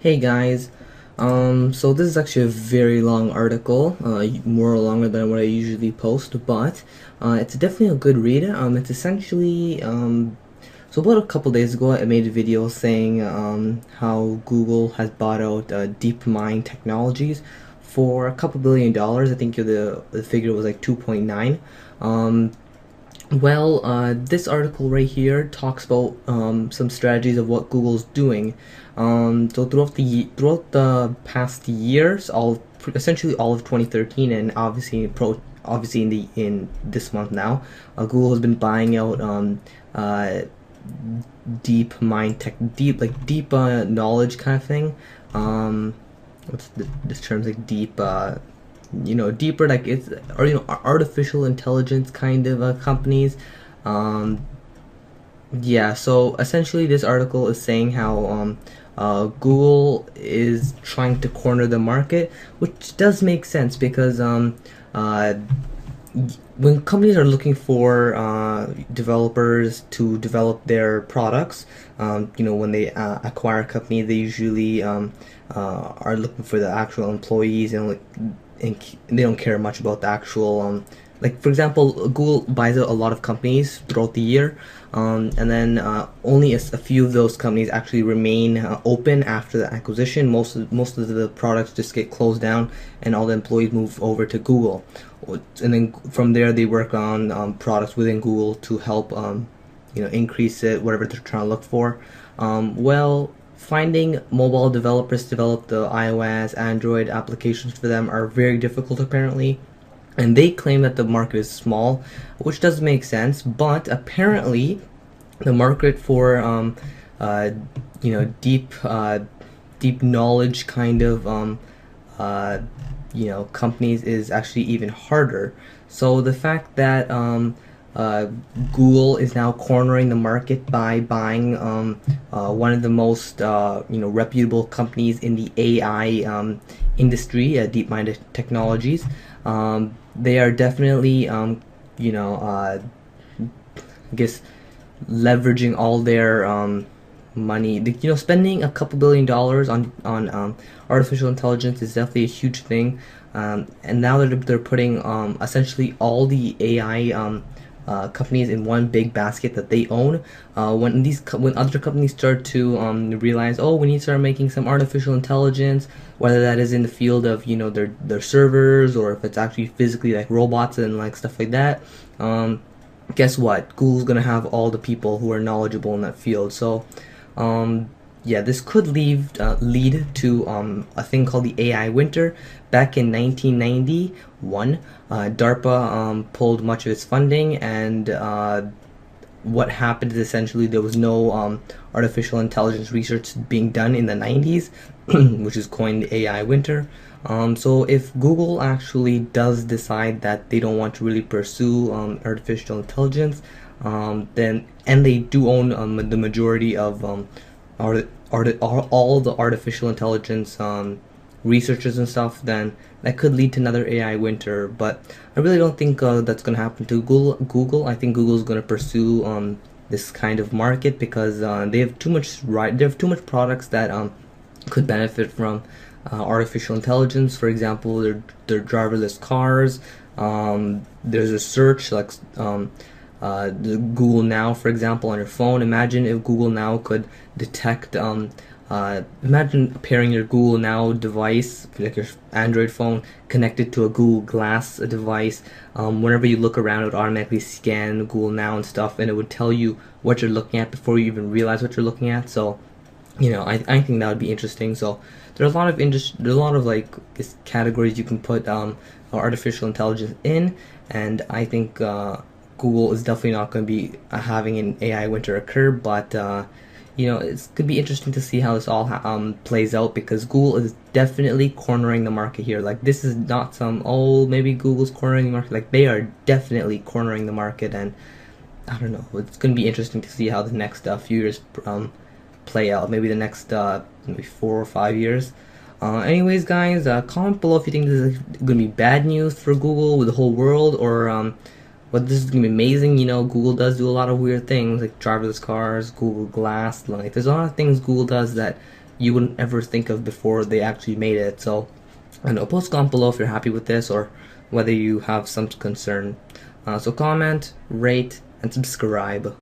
Hey guys, so this is actually a very long article, more longer than what I usually post, but it's definitely a good read. It's essentially, so about a couple days ago I made a video saying how Google has bought out DeepMind Technologies for a couple $1 billion. I think the figure was like 2.9. This article right here talks about some strategies of what Google's doing. So throughout the past years, essentially all of 2013, and obviously in this month now, Google has been buying out deep mind tech, deep knowledge kind of thing. What's this term's like deep deeper, like it's, or artificial intelligence kind of companies. um yeah, so essentially this article is saying how Google is trying to corner the market, which does make sense because uh when companies are looking for developers to develop their products, when they acquire a company, they usually are looking for the actual employees, and they don't care much about the actual like, for example, Google buys out a lot of companies throughout the year, and then only a few of those companies actually remain open after the acquisition. Most of the products just get closed down, and all the employees move over to Google, and then from there they work on products within Google to help increase it, whatever they're trying to look for. Finding mobile developers to develop the iOS, Android applications for them are very difficult apparently, and they claim that the market is small, which does make sense. But apparently, the market for deep knowledge kind of uh, companies is actually even harder. So the fact that uh, Google is now cornering the market by buying one of the most reputable companies in the AI industry, DeepMind Technologies. They are definitely I guess leveraging all their money. Spending a couple $1 billion on artificial intelligence is definitely a huge thing. And now they're putting essentially all the AI companies in one big basket that they own. When other companies start to realize, oh, we need to start making some artificial intelligence, whether that is in the field of their servers, or if it's actually physically like robots and like stuff like that. Guess what? Google's gonna have all the people who are knowledgeable in that field. So yeah, this could lead to a thing called the AI winter. Back in 1991, DARPA pulled much of its funding, and what happened is essentially there was no artificial intelligence research being done in the 90s, which is coined the AI winter. So if Google actually does decide that they don't want to really pursue artificial intelligence, then, and they do own the majority of all the artificial intelligence researchers and stuff, then that could lead to another AI winter. But I really don't think that's going to happen to Google. I think Google is going to pursue this kind of market because they have too much products that could benefit from artificial intelligence. For example, their driverless cars. There's a search like the Google Now, for example, on your phone. Imagine if Google Now could detect. Imagine pairing your Google Now device, like your Android phone, connected to a Google Glass device. Whenever you look around, it would automatically scan Google Now and stuff, and it would tell you what you're looking at before you even realize what you're looking at. So, I think that would be interesting. So there's a lot of like categories you can put artificial intelligence in, and I think Google is definitely not going to be having an AI winter occur. But it's going to be interesting to see how this all plays out, because Google is definitely cornering the market here. Like, this is not some, oh, maybe Google's cornering the market. Like, they are definitely cornering the market, and I don't know. It's going to be interesting to see how the next few years play out. Maybe the next maybe 4 or 5 years. Anyways, guys, comment below if you think this is going to be bad news for Google with the whole world, or but this is gonna be amazing. Google does do a lot of weird things, like driverless cars, Google Glass. Like, there's a lot of things Google does that you wouldn't ever think of before they actually made it. So, and post comment below if you're happy with this or whether you have some concern. So comment, rate, and subscribe.